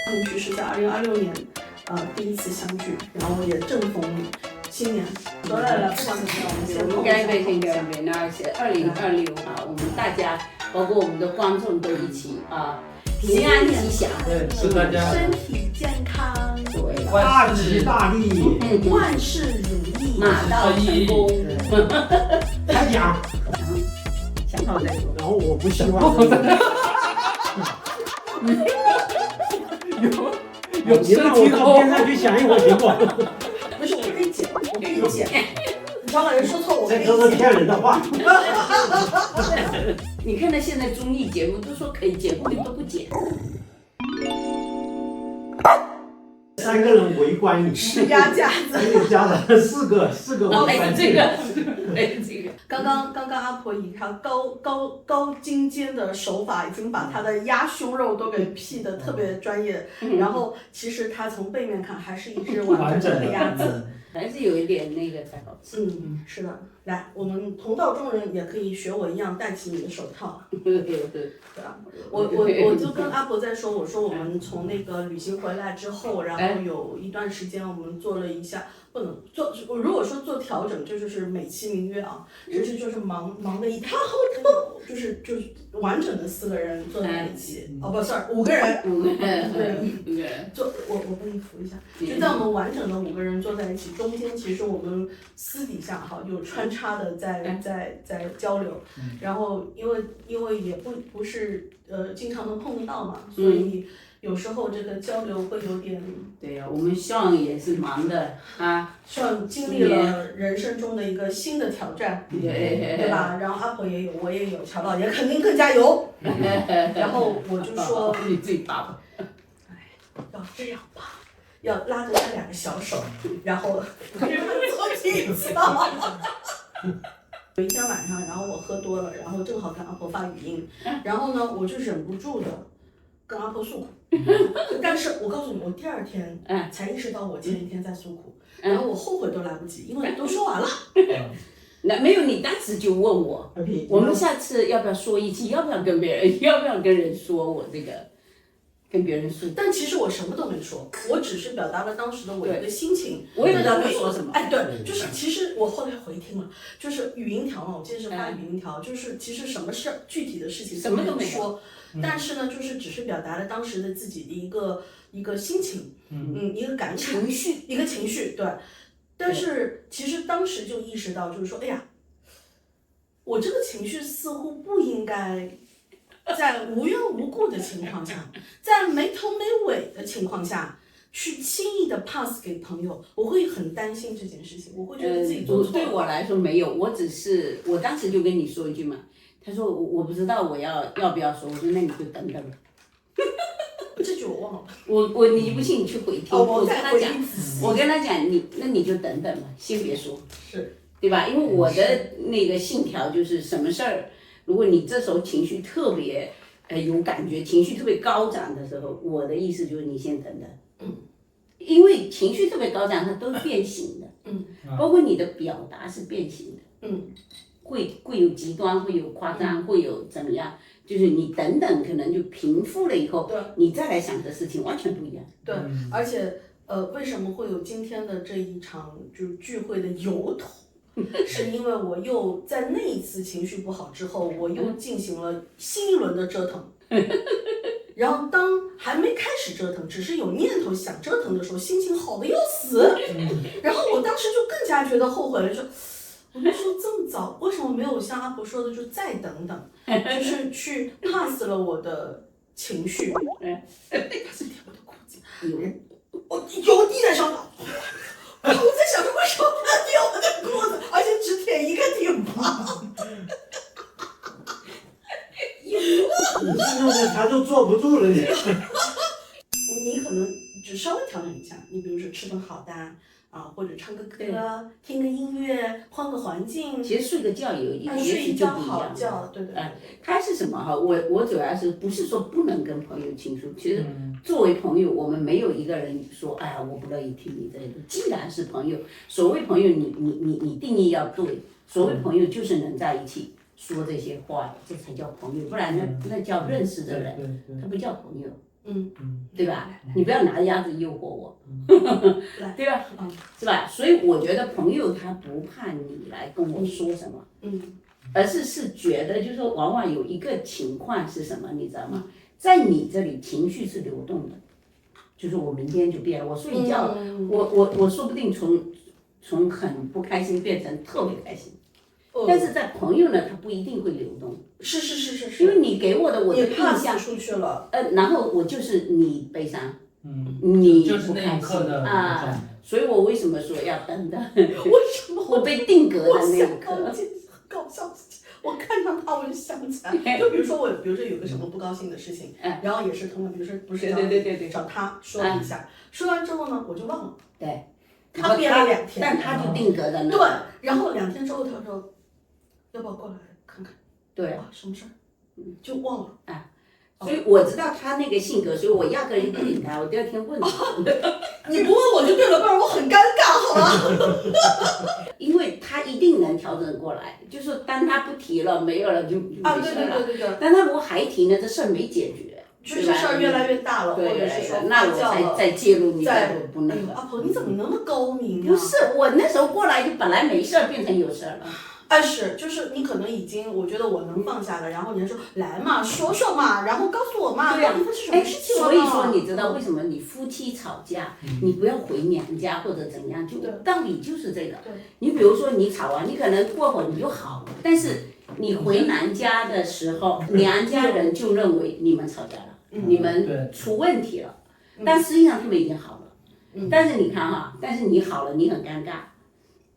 同学是在2026年，第一次相聚，然后也正逢新年。来，不管怎么样，我们先碰一下。先干杯！那是2026哈，我们大家，包括我们的观众都一起平安吉祥，对，祝大家身体健康，对，大吉大利，万事如意，马到成功。开讲，想好再说。然后我不希望有你让我到边上去想一会儿行不？不是，我可以剪，张老师说错，我可以这都是剪。骗人的话。你看到现在综艺节目都说可以剪，后面都不剪。3个人围观你，施压架子。给你加了四个围观这个。刚刚阿婆以她高精尖的手法，已经把她的鸭胸肉都给 P 的特别专业。然后其实她从背面看还是一只完整的鸭子。还是有一点那个才好吃。是的。来，我们同道中人也可以学我一样戴起你的手套。对吧？我就跟阿婆在说，我说我们从那个旅行回来之后，然后有一段时间我们做了一下，不能做，如果说做调整，这就是美其名曰其实就是忙的一塌糊涂，就是完整的4个人坐在一起，不，sorry，5个人，5个人，我帮你扶一下，就在我们完整的5个人坐在一起，中间其实我们私底下有穿插的在交流，然后因为也不是经常能碰得到嘛，所以有时候这个交流会有点。对呀，我们Sean也是忙的Sean经历了人生中的一个新的挑战，对吧？然后阿婆也有，我也有，乔老爷肯定更加有。然后我就说，你自己打吧。要这样吧，要拉着他2个小手，然后跟他做体操。有一天晚上，然后我喝多了，然后正好跟阿婆发语音，然后呢，我就忍不住的跟阿婆诉苦，但是我告诉你，我第2天才意识到我前一天在诉苦，然后我后悔都来不及，因为都说完了。那没有，你当时就问我，我们下次要不要说一期，要不要跟人说我这个。跟别人说，但其实我什么都没说，我只是表达了当时的我一个心情。我也不知道该说什么。对，就是其实我后来回听了，就是语音条嘛，我记得是发语音条，就是其实什么事具体的事情什么都没说，但是呢，就是只是表达了当时的自己的一个心情，一个感情绪，对。但是其实当时就意识到，就是说，哎呀，我这个情绪似乎不应该。在无缘无故的情况下，在没头没尾的情况下，去轻易的 pass 给朋友，我会很担心这件事情，我会觉得自己做错了。对我来说没有，我当时就跟你说一句嘛，他说我不知道我要不要说，我说那你就等等。这句我忘了。你不信你去回听，我跟他讲，你就等等嘛，先别说，是，对吧？因为我的那个信条就是什么事儿。如果你这时候情绪特别有感觉，情绪特别高涨的时候，我的意思就是你先等等，因为情绪特别高涨，它都是变形的，包括你的表达是变形的，会有极端，会有夸张，会有怎么样，就是你等等可能就平复了以后，你再来想的事情完全不一样。对，而且为什么会有今天的这一场就是聚会的由头？是因为我又在那一次情绪不好之后，我又进行了新一轮的折腾。然后当还没开始折腾，只是有念头想折腾的时候，心情好的要死。然后我当时就更加觉得后悔了，就我那时候这么早，为什么没有像阿婆说的就再等等，就是去 pass 了我的情绪。他是舔我的裤子，我有滴在上面。我在想着为什么他舔我的裤子，而且只舔一个地方。你这种人他就坐不住了你。你可能只稍微调整一下，你比如说吃顿好的或者唱个歌，听个音乐，换个环境。其实睡个觉睡一觉就不一样。好觉，对。他是什么哈？我主要是不是说不能跟朋友倾诉？其实作为朋友，我们没有一个人说，哎呀，我不乐意听你这个。既然是朋友，所谓朋友，你定义要对。所谓朋友就是能在一起说这些话，这才叫朋友，不然那叫认识的人，他不叫朋友。对吧？你不要拿鸭子诱惑我，来对吧？是吧？所以我觉得朋友他不怕你来跟我说什么，而是觉得就是说，往往有一个情况是什么，你知道吗？在你这里情绪是流动的，就是我明天就变了，我睡一觉，我说不定从很不开心变成特别开心。但是在朋友呢，他不一定会流动，是，因为你给我的我的你印象 pass 出去了，然后我就是你悲伤，你就是那不开心一刻的啊，所以我为什么说要等等？为什么我被定格我的那一想到刻一，件很搞笑的事情，我看上他我就想起来，就比如说有个什么不高兴的事情，然后也是同样，比如说不是对找他说了一下，说完之后呢我就忘了，对，他憋了2天，但他就定格在那，对，然后2天之后他说，要不要过来看看？对啊，什么事儿？就忘了。所以我知道他那个性格，所以我压根儿就不理他，我第二天问他，你不问我就对了，不然我很尴尬，好吗？因为他一定能调整过来，就是当他不提了，没有了就没啊，事了。对，但他如果还提呢，这事儿没解决，就是事儿越来越大了，或对，者是说那我再介入，你再不那个。阿婆你怎么那么高明啊？不是，我那时候过来就本来没事儿，变成有事儿了。就是你可能已经，我觉得我能放下了，然后你还说来嘛，说说嘛，然后告诉我嘛，对呀到底发生什么事情了嘛？所以说你知道为什么你夫妻吵架，你不要回娘家或者怎样，就道理就是这个。你比如说你吵完，你可能过会儿你就好了，但是你回娘家的时候，娘家人就认为你们吵架了，你们出问题了，但实际上他们已经好了。但是你看哈，但是你好了，你很尴尬。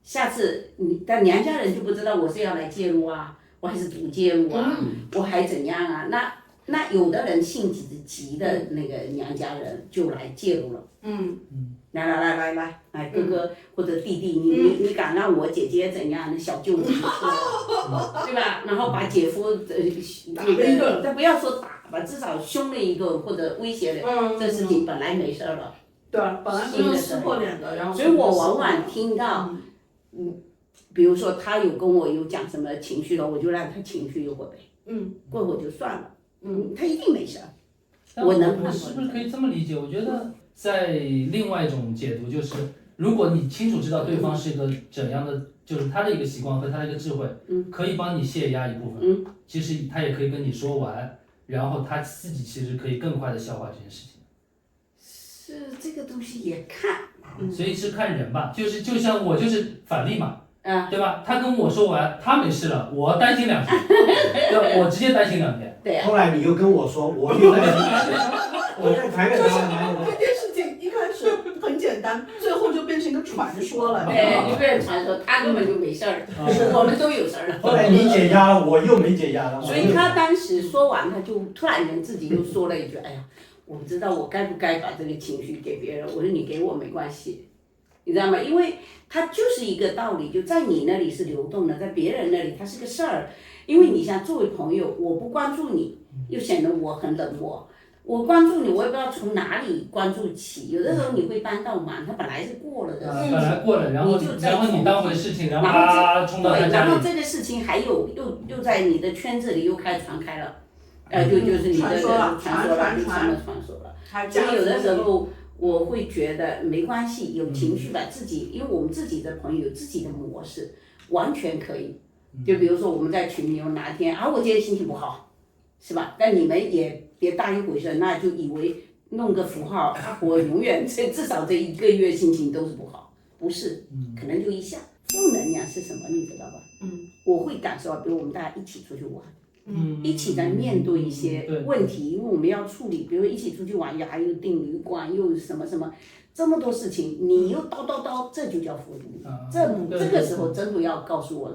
下次但娘家人就不知道我是要来介入啊，我还是不介入啊，我还怎样啊？那有的人性子急的那个娘家人就来介入了。来，哥哥或者弟弟，你敢让我姐姐怎样？小舅子对吧？然后把姐夫那个，他不要说打吧，至少凶了一个或者威胁了，这事情本来没事了。对，本来不用撕破脸的，然后。所以我往往听到。比如说他有跟我有讲什么情绪了，我就让他情绪一会呗，过会就算了，他一定没事儿。我是不是可以这么理解？我觉得在另外一种解读就是，如果你清楚知道对方是一个怎样的，就是他的一个习惯和他的一个智慧，可以帮你泄压一部分，其实他也可以跟你说完，然后他自己其实可以更快的消化这件事情。是这个东西也看。所以是看人吧，就像我就是反例嘛，对吧？他跟我说完，他没事了，我担心2天，对，我直接担心2天。对。后来你又跟我说，我又担心，我再谈给他。这件事情一开始很简单，最后就变成一个传说了。对，就变成传说，他根本就没事儿，我们都有事儿。后来你解压了，我又没解压了。所以他当时说完，他就突然间自己又说了一句：“哎呀。”我不知道我该不该把这个情绪给别人，我说你给我没关系，你知道吗？因为它就是一个道理，就在你那里是流动的，在别人那里它是个事儿。因为你想作为朋友，我不关注你，又显得我很冷漠；我关注你，我也不知道从哪里关注起。有的时候你会帮倒忙，他本来是过了的事情，本来过了，然后你当回事情，然后冲到他家里。然后这个事情还有又在你的圈子里又传开了。就是你的传说了，所以有的时候我会觉得没关系，有情绪把自己，因为我们自己的朋友有自己的模式，完全可以。就比如说我们在群里有哪天我今天心情不好，是吧？但你们也别当一回事，那就以为弄个符号，我永远至少这1个月心情都是不好，不是，可能就一下。负能量是什么，你知道吧？我会感受到，比如我们大家一起出去玩。一起在面对一些问题，因为我们要处理，比如一起出去玩，还有订旅馆，又什么什么，这么多事情，你又叨，这就叫负能量。这个时候真的要告诉我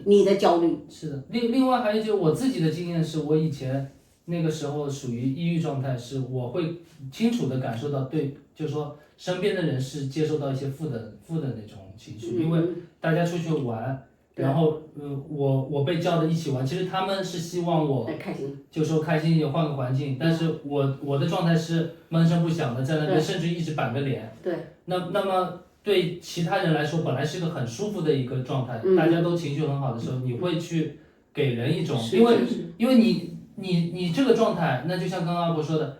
你的焦虑。是的，另外还有就是我自己的经验是，我以前那个时候属于抑郁状态，是我会清楚的感受到，对，就是说身边的人是接受到一些负的那种情绪，因为大家出去玩。然后，我被叫的一起玩，其实他们是希望我开心，就说开心一点，换个环境。但是我的状态是闷声不响的，在那边，甚至一直板个脸。对。那么对其他人来说，本来是一个很舒服的一个状态，大家都情绪很好的时候，你会去给人一种，因为你这个状态，那就像刚刚阿伯说的，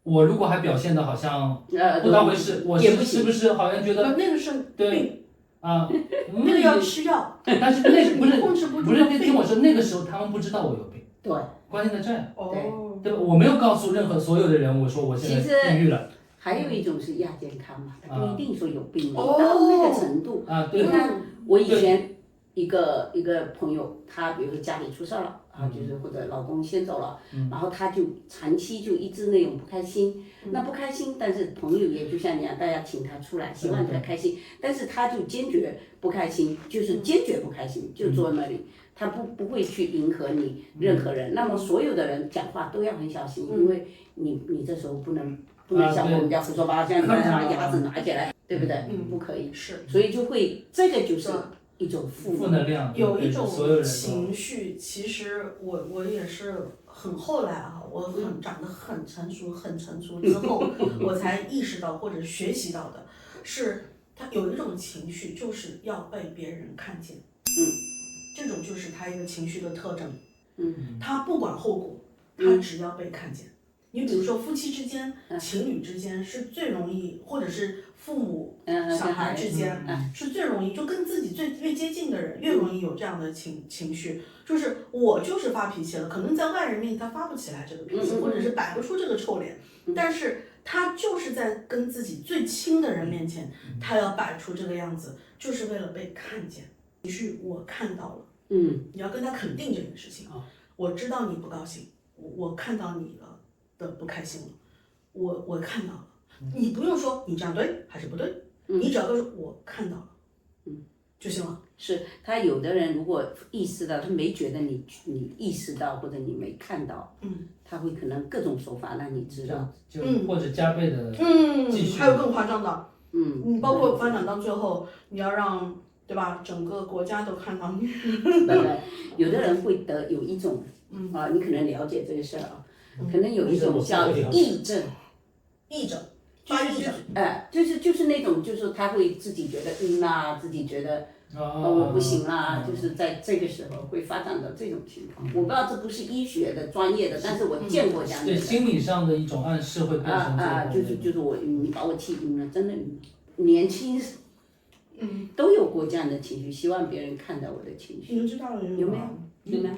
我如果还表现的好像不当回事，我也不行是不是好像觉得那个是对病，啊？那个要吃药，但是那不是控制不住不是，的病听我说，那个时候他们不知道我有病，对，关键在这儿，哦，对吧？我没有告诉任何所有的人，我说我现在抑郁了还有一种是亚健康嘛，他不一定说有病，哦到那个程度。啊，对你看我以前一个朋友，他比如说家里出事儿了啊，就是或者老公先走了，然后他就长期就一直那种不开心，那不开心，但是朋友也就像你一样，大家请他出来，希望他开心，但是他就坚决不开心，就是坚决不开心，就坐那里。他不会去迎合你任何人，那么所有的人讲话都要很小心，因为你这时候不能像我们家胡说八道这样把牙齿拿起来，对不对？不可以。是，所以就会这个就是一种负能量，有一所有人种情绪，其实我也是很后来啊，我长得很成熟之后，我才意识到或者学习到的是，他有一种情绪就是要被别人看见。这种就是他一个情绪的特征。他不管后果，他只要被看见。你比如说夫妻之间、情侣之间是最容易，或者是父母、小孩之间是最容易，就跟自己越接近的人越容易有这样的情绪。就是我就是发脾气了，可能在外人面前他发不起来这个脾气，或者是摆不出这个臭脸，但是他就是在跟自己最亲的人面前，他要摆出这个样子，就是为了被看见。情绪我看到了，你要跟他肯定这件事情。我知道你不高兴，我看到你的不开心了，我看到了，你不用说你这样对还是不对，你只要跟我说我看到了，就行了。是他有的人如果意识到，他没觉得你意识到或者你没看到，他会可能各种手法让你知道，就或者加倍的继续，还有更夸张的，你包括发展到最后，你要让对吧，整个国家都看到你。有的人会有一种你可能了解这个事儿啊，可能有一种叫癔症，就是那种，就是他会自己觉得晕啦，自己觉得我不行啦，就是在这个时候会发展到这种情况。我不知道这不是医学的专业的，但是我见过这样的。对心理上的一种暗示会变成这种。就是我晕，你把我气晕了，真的晕了。年轻都有过这样的情绪，希望别人看到我的情绪。你们知道有没有？有没有？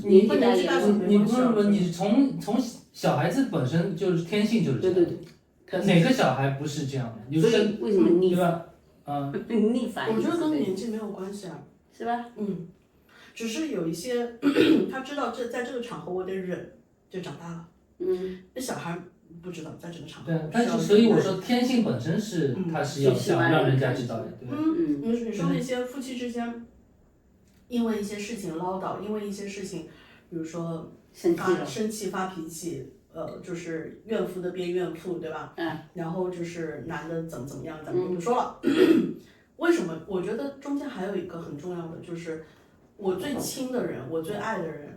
你不能你从小孩子本身就是天性就是这样。对。哪个小孩不是这样的？所以为什么逆反？逆反。我觉得跟年纪没有关系啊。是吧？只是有一些他知道在这个场合我得忍，就长大了。那小孩不知道在这个场合。对，但是所以我说天性本身是他是要想让人家知道的，对吧？你说那些夫妻之间，因为一些事情唠叨，因为一些事情，比如说生气发脾气。就是怨妇的变怨妇，对吧？然后就是男的怎么样，咱们就不说了。为什么？我觉得中间还有一个很重要的，就是我最亲的人，我最爱的人，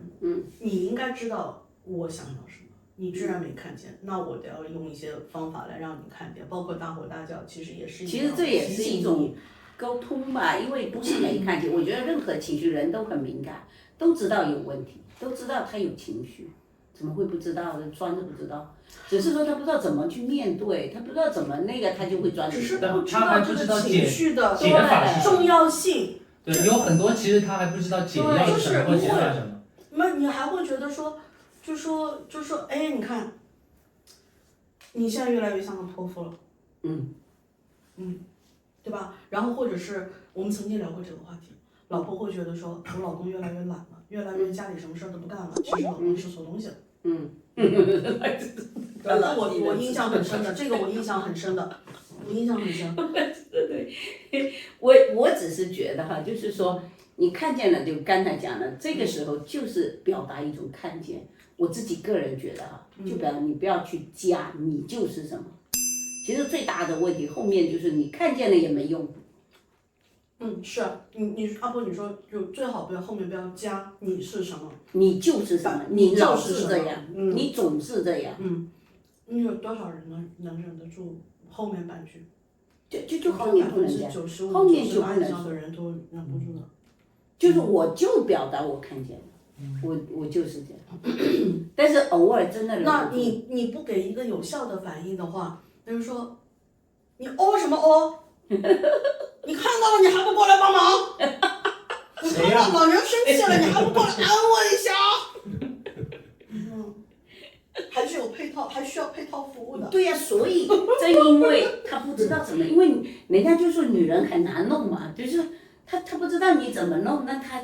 你应该知道我想要什么，你居然没看见，那我得要用一些方法来让你看见，包括大吼大叫，其实也是。其实这也是一种沟通吧，因为不是没看见，我觉得任何情绪人都很敏感，都知道有问题，都知道他有情绪。怎么会不知道？装着不知道，只是说他不知道怎么去面对，他不知道怎么那个，他就会装着。只是不知道这个情绪的重要性。对，有很多其实他还不知道解药是什么或解法什么。那你还会觉得说，就说，哎，你看，你现在越来越像个泼妇了。对吧？然后或者是我们曾经聊过这个话题，老婆会觉得说，我老公越来越懒了。越来越家里什么事儿都不干了，其实老公是馊东西了。我印象很深的，这个我印象很深的，对，我只是觉得哈，就是说你看见了，就刚才讲了，这个时候就是表达一种看见。我自己个人觉得哈，就表达你不要去加，你就是什么。其实最大的问题后面就是你看见了也没用。是啊，阿婆你说就最好不要后面不要加你是什么，你就是什么，你老是这样，你总是这样。你有多少人能忍得住后面半句？就后面不能讲，后面就不能说的人都忍不住的。就是我就表达我看见了，我就是这样，但是偶尔真的忍不住。那你不给一个有效的反应的话，比如说你哦什么哦？你看到了你还不过来帮忙？你看到老娘生气了，你还不过来安慰一下？还是有配套，还需要配套服务的。对呀、所以正因为他不知道怎么，因为人家就说女人很难弄嘛，就是他不知道你怎么弄，那他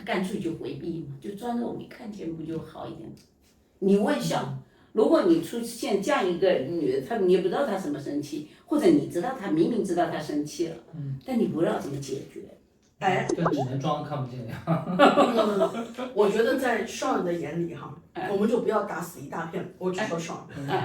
干脆就回避嘛，就装作我没看见不就好一点？你微笑，如果你出现这样一个女的，你也不知道她什么生气，或者你知道她明明知道她生气了，但你不知道怎么解决。哎，就只能装看不见呀。我觉得在 Sean 的眼里哈，我们就不要打死一大片。我只说 Sean，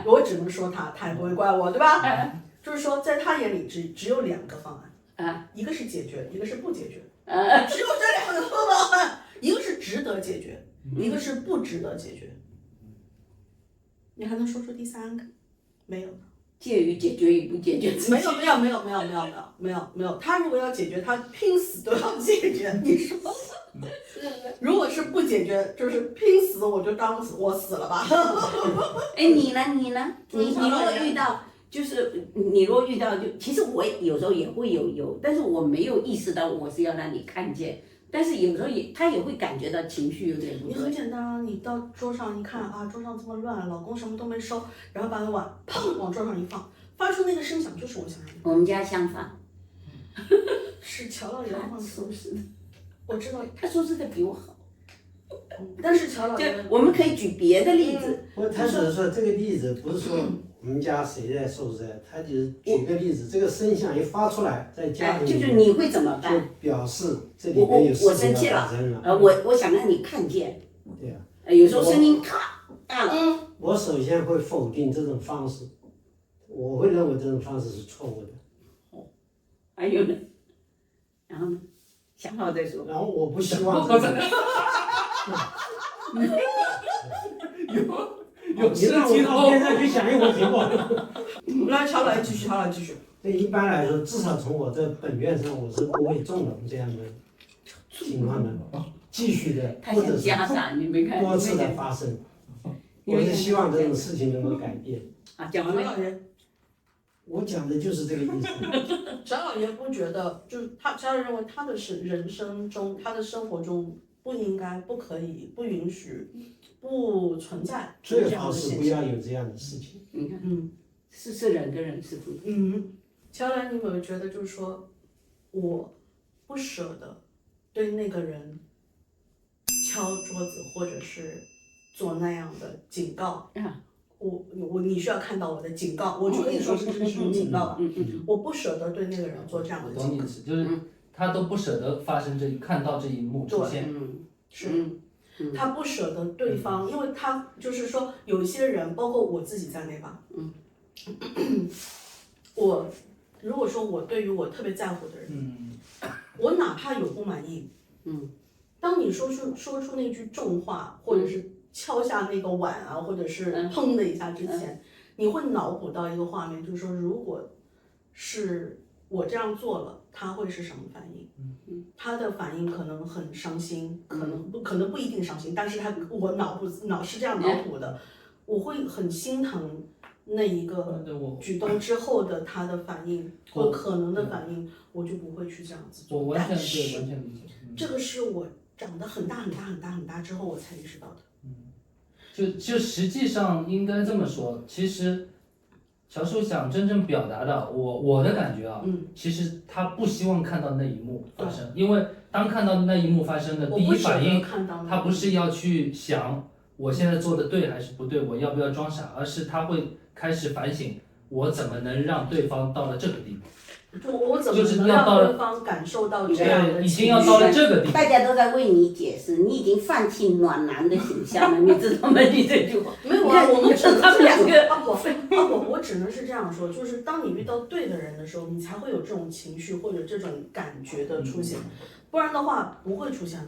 我只能说他也不会怪我，对吧？就是说，在他眼里只有2个方案，一个是解决，一个是不解决，只有这2个方案，一个是值得解决，一个是不值得解决。你还能说出第3个？没有。介于解决与不解决之间。没有，他如果要解决，他拼死都要解决。你说，如果是不解决，就是拼死我就当我死了吧。哎，你呢？你如果遇到，就是你如果遇到，其实我有时候也会有，但是我没有意识到我是要让你看见。但是有时候他也会感觉到情绪有点不对。你很简单啊，你到桌上一看啊，桌上这么乱，老公什么都没收，然后把碗砰往桌上一放，发出那个声响，就是我想让你。我们家相反。是乔老爷放收拾的。我知道他收拾的比我好。但是乔老爷，我们可以举别的例子。他只是说这个例子不是说我们家谁在收拾，他就是举个例子，这个声响一发出来，在家里就是你会怎么办？就表示这里面有事情要发生了。我想让你看见。对呀。有时候声音咔大了。我首先会否定这种方式，我会认为这种方式是错误的。还有呢？然后呢？想好再说。然后我不希望这种。有你让我到边上去想一会儿结果。来，乔老爷继续，乔老爷继续。对，一般来说，至少从我这本院上，我是不会纵容这样的情况的，继续的，或者是多次的发生。我是希望这种事情能够改变。讲完乔老爷，我讲的就是这个意思。乔老爷不觉得，就是乔老爷认为他的人生中，他的生活中不应该、不可以、不允许、不存在这最好样的现是不要象。有这样的事情。你看，是人跟人是不一样。乔老爷，你有没有觉得就是说，我不舍得对那个人敲桌子，或者是做那样的警告？你需要看到我的警告，我就跟你说这是种警告吧。我不舍得对那个人做这样的警告。懂你意思，就是他都不舍得发生看到这一幕出现。他不舍得对方，因为他就是说，有一些人，包括我自己在内吧。我如果说我对于我特别在乎的人，我哪怕有不满意，当你说出那句重话，或者是敲下那个碗啊，或者是砰的一下之前，你会脑补到一个画面，就是说，如果是我这样做了，他会是什么反应？他的反应可能很伤心，可能不一定伤心，但是我脑是这样脑补的，我会很心疼那一个举动之后的他的反应或可能的反应，我就不会去这样子做。我完全理解。这个是我长得很大之后我才意识到的。就实际上应该这么说，其实乔叔想真正表达的，我的感觉啊，其实他不希望看到那一幕发生，因为当看到那一幕发生的第一反应，他不是要去想我现在做的对还是不对，我要不要装傻，而是他会开始反省，我怎么能让对方到了这个地步。我怎么能让对方感受到这样的情绪？已经要到了这个地步。大家都在为你解释，你已经放弃暖男的形象了，你知道吗？你这句话。没有啊，我们只能他们两个。我只能是这样说，就是当你遇到对的人的时候，你才会有这种情绪或者这种感觉的出现，不然的话不会出现的。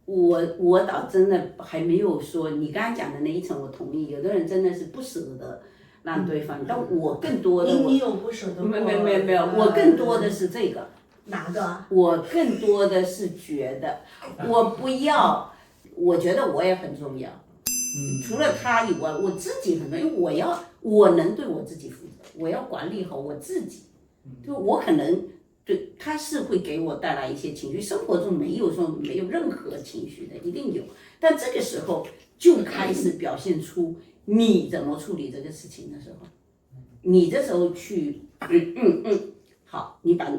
我倒真的还没有说你刚才讲的那一层，我同意，有的人真的是不舍得。让对方，但我更多的你有不舍得过？没有，我更多的是这个。哪个？我更多的是觉得，我不要，我觉得我也很重要。除了他以外，我自己很重要，因为我能对我自己负责，我要管理好我自己。就我可能对他是会给我带来一些情绪，生活中没有任何情绪的，一定有，但这个时候就开始表现出你怎么处理这个事情的时候，你这时候去好，你把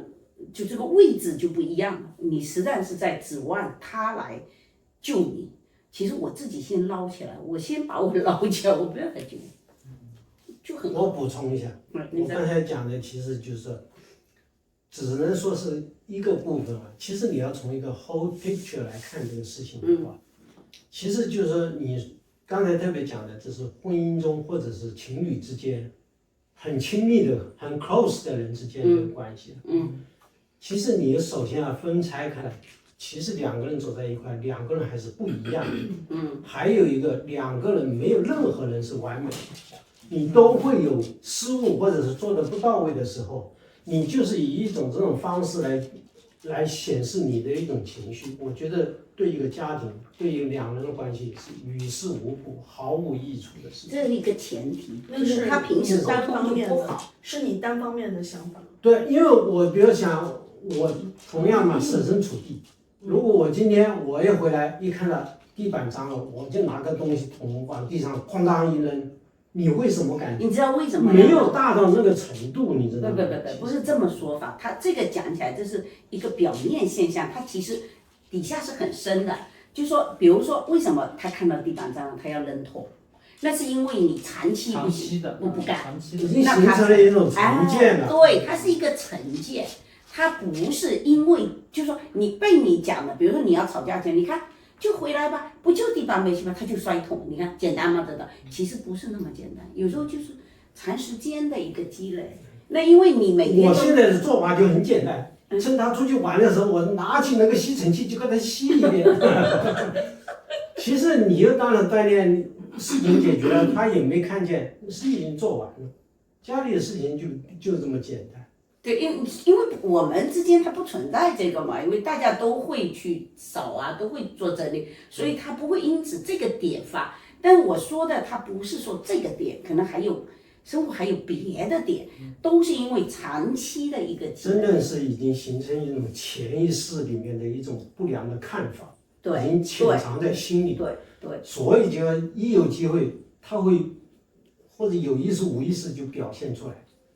就这个位置就不一样了，你实在是在指望他来救你。其实我自己先捞起来，我先把我捞起来，我不要再救你，就很好。我补充一下，我刚才讲的其实就是，只能说是一个部分啊。其实你要从一个 whole picture 来看这个事情的话，其实就是说你刚才特别讲的，这是婚姻中或者是情侣之间很亲密的、很 close 的人之间的关系。其实你首先要分拆开来。其实两个人走在一块，两个人还是不一样的。还有一个，两个人没有任何人是完美的，你都会有失误或者是做的不到位的时候，你就是以一种这种方式来显示你的一种情绪。我觉得对一个家庭，对于两人的关系是于事无补、毫无益处的事情。这是一个前提，那是他平时沟单方通就面的不好，是你单方面的想法。对，因为我比如想，我同样嘛，设身处地。如果我今天我一回来一看到地板脏了，我就拿个东西桶往地上哐当一扔，你会什么感觉？你知道为什么？没有大到那个程度，你知道吗？不是这么说法。他这个讲起来这是一个表面现象，它其实底下是很深的。就是说，比如说为什么他看到地板脏了，他要扔桶？那是因为你长期不干，已经形成了一种成见了。对，它是一个成见。他不是因为，就是说你被你讲的，比如说你要吵架前，你看就回来吧，不就地板没洗吗？他就摔桶，你看简单吗？真的，其实不是那么简单，有时候就是长时间的一个积累。那因为你每天我现在的做法就很简单，趁他出去玩的时候，我拿起那个吸尘器就给他吸一遍。其实你又当然锻炼，事情解决了，他也没看见，事情做完了，家里的事情就这么简单。对，因为我们之间它不存在这个嘛，因为大家都会去扫啊，都会做整理，所以它不会因此这个点发。但我说的，它不是说这个点，可能还有生活还有别的点，都是因为长期的一个积累。真的是已经形成一种潜意识里面的一种不良的看法，对，已经潜藏在心里。对，所以就一有机会，他会或者有意识无意识就表现出来。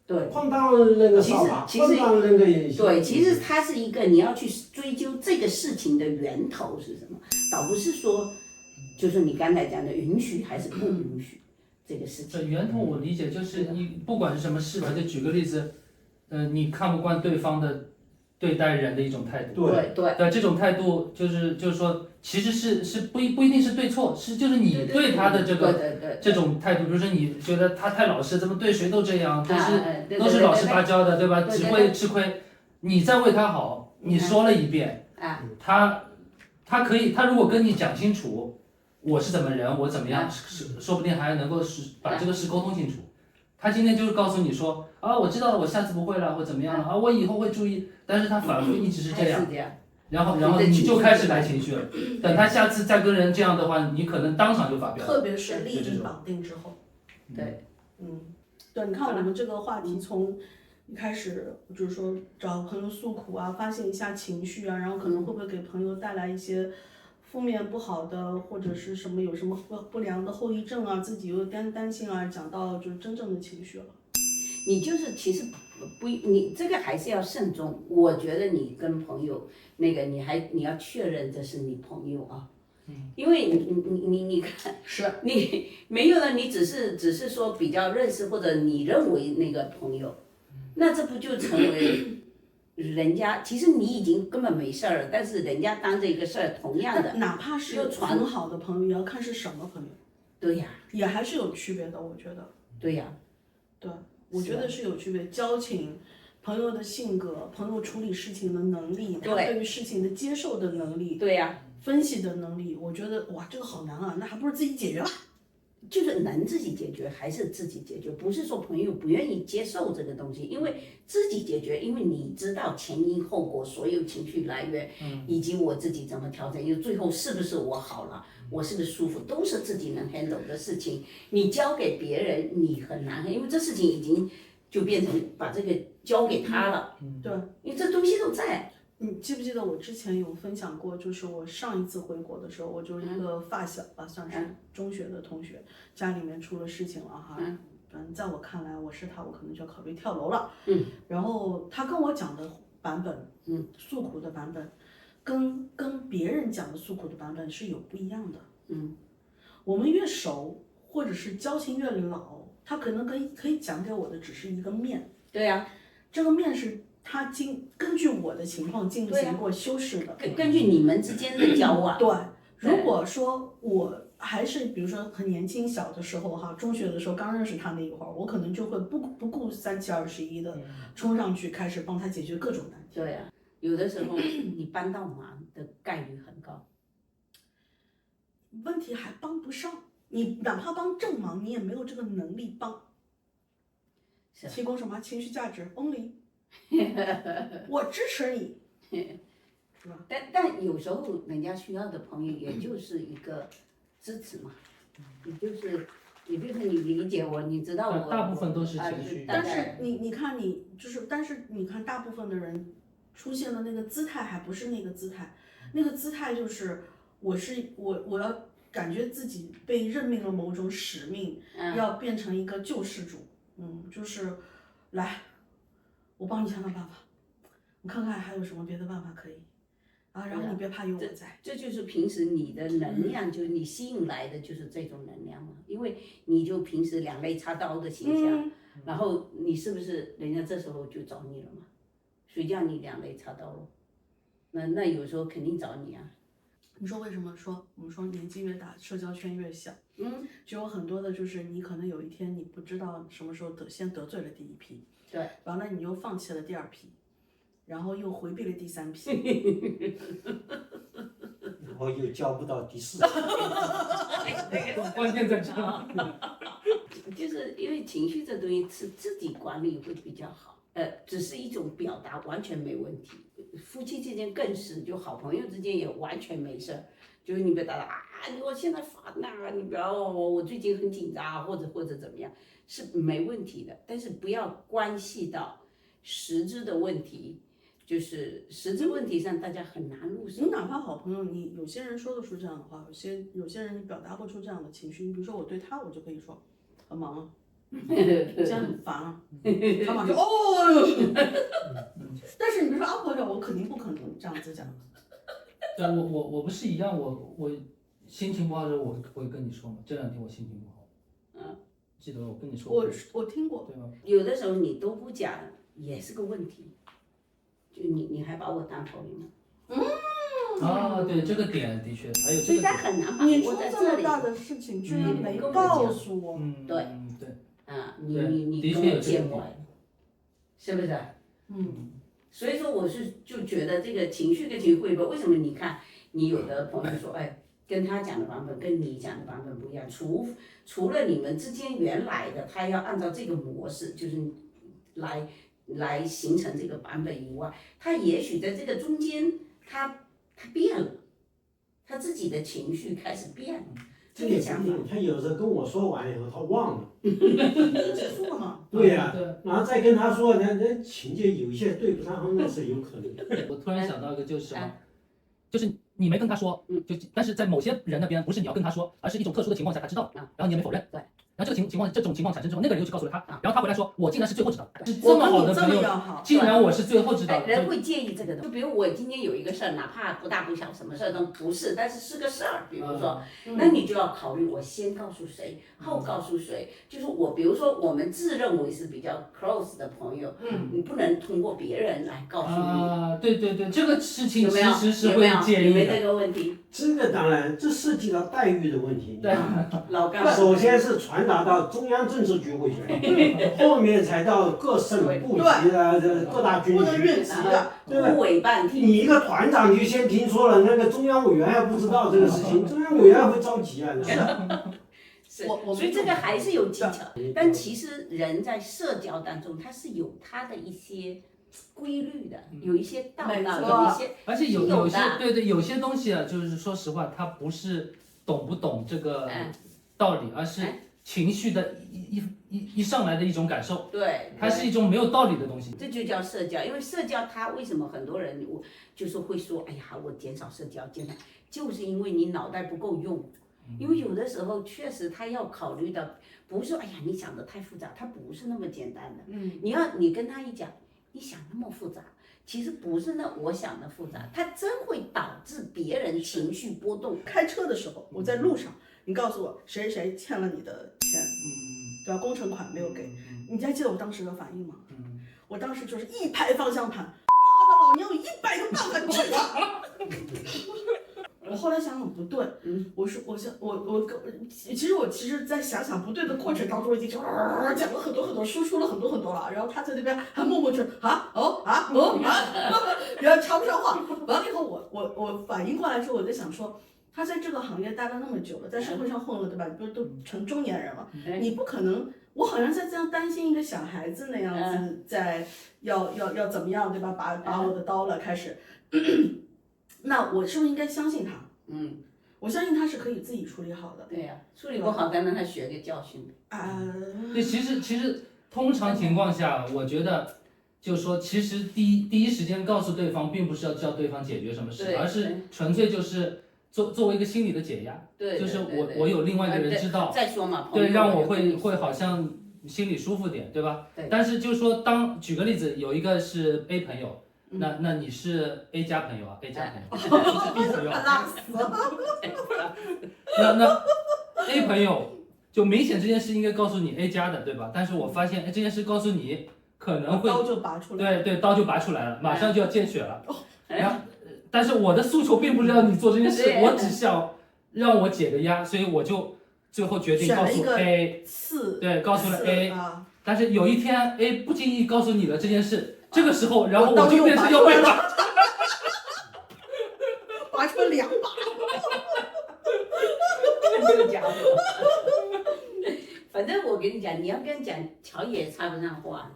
对，哐当扔个扫把，哐当扔个对，其实它是一个你要去追究这个事情的源头是什么，倒不是说，就是你刚才讲的允许还是不允许这个事情。源头我理解就是你不管是什么事吧，就举个例子，你看不惯对方的对待人的一种态度。对，这种态度就是说，其实是不一定是对错，就是你对他的这种态度，比如说你觉得他太老实，怎么对谁都这样，都是老实巴交的，对吧？只会吃亏。你再为他好，你说了一遍，他可以，他如果跟你讲清楚，我是怎么人，我怎么样，说不定还能够把这个事沟通清楚。他今天就是告诉你说啊，我知道了，我下次不会了，或怎么样了啊，我以后会注意。但是他反复一直是这样，然后你就开始来情绪了。等他下次再跟人这样的话，你可能当场就发飙了。特别是利益绑定之后。对，对，你看我们这个话题从一开始就是说找朋友诉苦啊，发泄一下情绪啊，然后可能会不会给朋友带来一些负面不好的，或者是什么有什么不良的后遗症啊，自己又担心啊，讲到就是真正的情绪了。你就是其实你这个还是要慎重。我觉得你跟朋友那个你要确认这是你朋友啊，因为你看是你没有了，你只是说比较认识或者你认为那个朋友，那这不就成为人家其实你已经根本没事儿了，但是人家当这一个事儿，同样的，哪怕是很好的朋友，也要看是什么朋友。对呀，也还是有区别的，我觉得。对呀，对，我觉得是有区别。交情、朋友的性格、朋友处理事情的能力，他对于事情的接受的能力，对呀，分析的能力，我觉得哇，这个好难啊，那还不如自己解决吧。就是能自己解决还是自己解决，不是说朋友不愿意接受这个东西，因为自己解决，因为你知道前因后果，所有情绪来源，以及我自己怎么调整，因为最后是不是我好了，我是不是舒服，都是自己能 handle 的事情。你交给别人，你很难，因为这事情已经就变成把这个交给他了，对，因为这东西都在。你记不记得我之前有分享过，就是我上一次回国的时候，我就是一个发小吧，算是中学的同学，家里面出了事情了哈。在我看来，我是他，我可能就要考虑跳楼了。然后他跟我讲的版本，诉苦的版本，跟别人讲的诉苦的版本是有不一样的。我们越熟，或者是交情越老，他可能可以讲给我的只是一个面。对呀，这个面是他根据我的情况进行过修饰的，根据你们之间的交往。对，如果说我还是比如说很年轻小的时候哈，中学的时候刚认识他那一会儿，我可能就会不顾3七21的冲上去开始帮他解决各种难题。对啊，有的时候你帮到忙的概率很高，问题还帮不上，你哪怕帮正忙，你也没有这个能力帮。提供什么情绪价值 only 我支持你，是吧？但有时候人家需要的朋友也就是一个支持嘛，你就是你理解我，你知道我。大部分都是情绪。但是你看但是你看大部分的人出现的那个姿态还不是那个姿态，那个姿态就是我要感觉自己被任命了某种使命，要变成一个救世主，就是来。我帮你想想办法，我看看还有什么别的办法可以啊，然后你别怕，有我在。这就是平时你的能量，就是你吸引来的就是这种能量嘛，因为你就平时两肋插刀的形象，然后你是不是人家这时候就找你了嘛？谁叫你两肋插刀了？那有时候肯定找你啊。你说为什么说我们说年纪越大，社交圈越小？就有很多的就是你可能有一天你不知道什么时候先得罪了第一批。对，完了你又放弃了第二批，然后又回避了第三批，然后又交不到第四批。关键在这。就是因为情绪这东西是自己管理会比较好，只是一种表达，完全没问题。夫妻之间更是，就好朋友之间也完全没事儿。就是你别打我现在烦呐，你不要我最近很紧张，或者怎么样，是没问题的。但是不要关系到实质的问题，就是实质问题上大家很难入手。你哪怕好朋友，你有些人说得出这样的话，有些人你表达不出这样的情绪。你比如说我对他，我就可以说很忙啊，现在很烦啊，他马上但是你比如说阿婆这，我肯定不可能这样子讲。对，我不是一样，我心情不好的时候，我会跟你说嘛。这2天我心情不好，记得我跟你说过。我听过，对吧？有的时候你都不讲，也是个问题。就你还把我当朋友吗？对，这个点的确还有这所以他个点。很难把你出握在这里。这么大的事情，居然没告诉我。对。你的跟我确有这个点。见外，是不是？所以说我就觉得这个情绪跟情绪汇报，为什么你看你有的朋友说，跟他讲的版本跟你讲的版本不一样，除了你们之间原来的他要按照这个模式，就是来形成这个版本以外，他也许在这个中间他变了，他自己的情绪开始变了。这也不一定，他有时候跟我说完以后，他忘了。结束了嘛？对呀，然后再跟他说，那情节有一些对不上，那是有可能的。我突然想到一个，就是什么，就是你没跟他说，但是在某些人那边，不是你要跟他说，而是一种特殊的情况下他知道，然后你也没否认，对。然后这种情况产生之后，那个人又去告诉了他，然后他回来说，我竟然是最后知道的，是这么好的朋友，竟然我是最后知道的。人会介意这个的，就比如我今天有一个事儿，哪怕不大不小，什么事儿都不是，但是是个事儿，比如说，那你就要考虑我先告诉谁，后告诉谁。就是我，比如说我们自认为是比较 close 的朋友，你不能通过别人来告诉你。对，这个事情其实是有会介意的。没这个问题？这个当然，这涉及到待遇的问题。对，老干首先是传达到中央政治局委员，后面才到各省部级的各大军区，对吧？不委办听。你一个团长就先听说了，那个中央委员还不知道这个事情，中央委员会着急啊。所以这个还是有技巧。但其实人在社交当中，他是有他的一些规律的，有一些道道，有一些，而且有些对有些东西啊，就是说实话，它不是懂不懂这个道理，而是情绪的一上来的一种感受。对，它是一种没有道理的东西。这就叫社交，因为社交它为什么很多人就是会说，哎呀，我减少社交，就是因为你脑袋不够用。因为有的时候确实他要考虑到，不是说哎呀你想的太复杂，它不是那么简单的。你跟他一讲，你想那么复杂，其实不是我想的复杂，它真会导致别人情绪波动。开车的时候，我在路上，你告诉我谁谁欠了你的钱，对吧？工程款没有给，你还记得我当时的反应吗？我当时就是一拍方向盘，妈的老娘有100个办法治他。我后来想想不对，其实在想想不对的过程当中，已经讲了很多，输出了很多了，然后他在那边还默默着然后插不上话，完了以后我反应过来之后，我在想说，他在这个行业待了那么久了，在社会上混了，对吧？你都成中年人了，你不可能，我好像在这样担心一个小孩子那样子，在要怎么样，对吧？把我的刀了开始。那我是不是应该相信他？我相信他是可以自己处理好的。对呀，处理不好，再让他学个教训。对，其实通常情况下，我觉得就是说，其实第一时间告诉对方，并不是要叫对方解决什么事，而是纯粹就是作为一个心理的解压。对，就是我有另外一个人知道，再说嘛，对，让我会好像心里舒服点，对吧？对。但是就是说，举个例子，有一个是 A 朋友。那你是 A 加朋友啊 ，A 加朋友，你是 B 朋友。拉死了。那 A 朋友就明显这件事应该告诉你 A 加的，对吧？但是我发现，这件事告诉你可能会刀就拔出来。对，刀就拔出来了，马上就要见血了。然后，但是我的诉求并不是让你做这件事，我只想让我解个压，所以我就最后决定告诉 A， 对，告诉了 A。但是有一天 A 不经意告诉你了这件事。这个时候，然后我就变成要被拔出了2把。这个家伙，反正我跟你讲，你要跟讲乔野插不上话。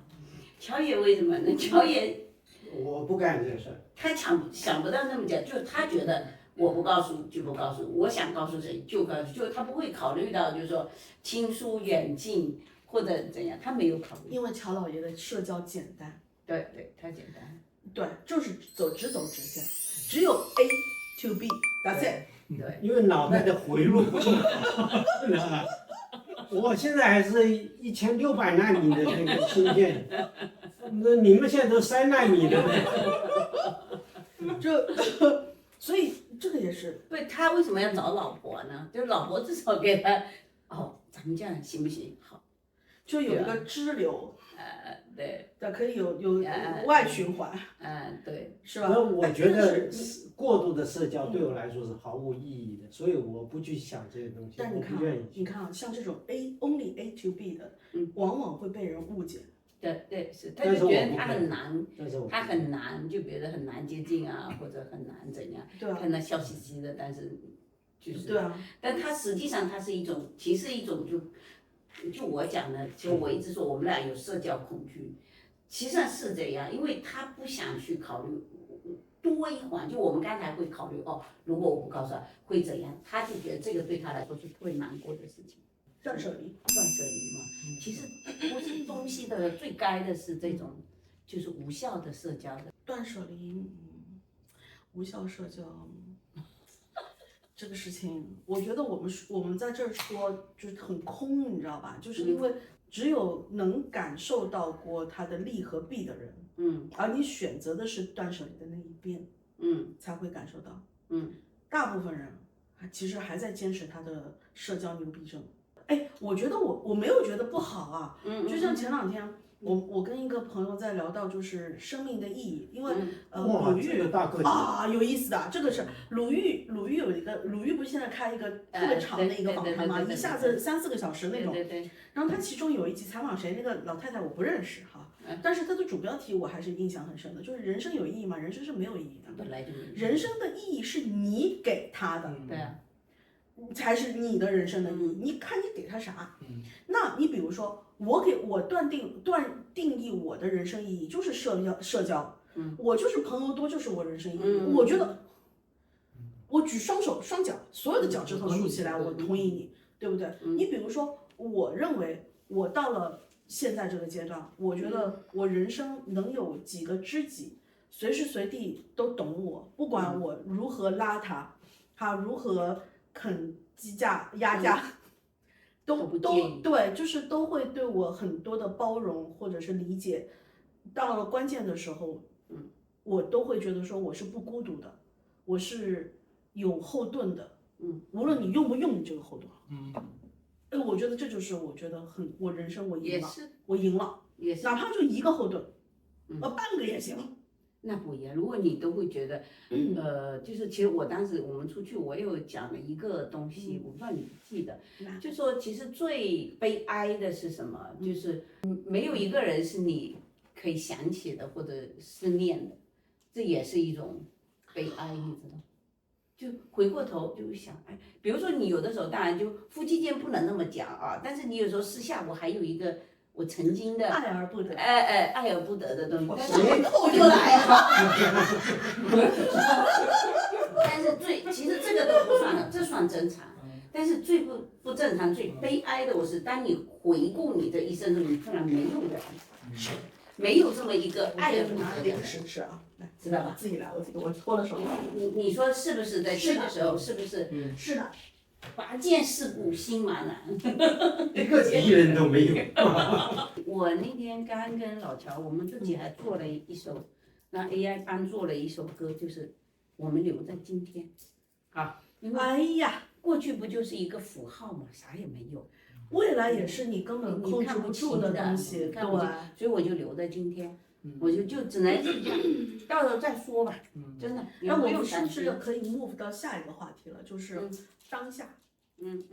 乔野为什么呢？乔野，我不干这个事儿。他想不到那么讲，就他觉得我不告诉就不告诉，我想告诉谁就告诉，就他不会考虑到就是说亲疏远近或者怎样，他没有考虑。因为乔老爷的社交简单。对，太简单。对，就是直走直线，只有 A to B，that's it。对，因为脑袋的回路不好，我现在还是1600纳米的那个芯片，那你们现在都3纳米的。所以这个也是。对，他为什么要找老婆呢？就老婆至少给他，咱们这样行不行？好，就有一个支流。对，可以有外循环。对，是吧？那我觉得过度的社交对我来说是毫无意义的，所以我不去想这些东西。但你看啊，像这种 only A to B 的，往往会被人误解。对，是，他就觉得他很难，就觉得很难接近啊，或者很难怎样。对啊。看他笑嘻嘻的，但是就是。对啊。但他实际上他是一种，其实一种就我讲的，就我一直说我们俩有社交恐惧，其实上是这样，因为他不想去考虑多一环，就我们刚才会考虑如果我不告诉他会怎样，他就觉得这个对他来说是特别难过的事情。断舍离嘛，其实不是东西的最该的是这种，就是无效的社交的断舍离，无效社交。这个事情，我觉得我们在这儿说就是很空，你知道吧？就是因为只有能感受到过它的利和弊的人，而你选择的是断舍离的那一边，才会感受到，大部分人其实还在坚持他的社交牛逼症。我觉得我没有觉得不好啊，就像前2天。我跟一个朋友在聊到就是生命的意义，因为鲁豫有意思的，这个是鲁豫有一个鲁豫不是现在开一个特别长的一个访谈嘛，一下子3-4个小时那种，然后他其中有一集采访谁，那个老太太我不认识哈，但是他的主标题我还是印象很深的，就是人生有意义吗？人生是没有意义的，本来就没有，人生的意义是你给他的，对啊，才是你的人生的意义。你看你给他啥？那你比如说，我断定义我的人生意义就是社交，我就是朋友多就是我人生意义。我觉得，我举双脚，所有的脚趾头竖起来，我同意你，对不对？你比如说，我认为我到了现在这个阶段，我觉得我人生能有几个知己，随时随地都懂我，不管我如何邋遢，他如何肯鸡价压价，都对，就是都会对我很多的包容或者是理解。到了关键的时候，我都会觉得说我是不孤独的，我是有后盾的，无论你用不用你这个后盾，我觉得这就是我觉得我人生我赢了，我赢了，哪怕就一个后盾，半个也行。那不一样，如果你都会觉得，就是其实我当时我们出去，我有讲了一个东西，我不知道你记得，就说其实最悲哀的是什么？就是没有一个人是你可以想起的或者思念的，这也是一种悲哀，你知道？就回过头就想，哎，比如说你有的时候，当然就夫妻间不能那么讲啊，但是你有时候私下，我还有一个我曾经的爱而不得，爱而不得的东西，但是我就来了。但是其实这个都不算了，这算正常。但是最不正常、最悲哀的，我是当你回顾你的一生中，你突然没有了，没有这么一个爱而不得的点试啊，来，知道吧？自己来，我搓了手。你说是不是在这个时候？是不是？是的。拔剑四顾心茫然，一个敌人都没有。我那天刚跟老乔，我们自己还做了一首，让 AI 帮做了一首歌，就是我们留在今天。好，因为哎呀，过去不就是一个符号嘛，啥也没有。未来也是你根本控制不住的东西，对，所以我就留在今天，我就只能是这样，到时候再说吧，真的。那我们是不是可以 move 到下一个话题了？就是当下。嗯。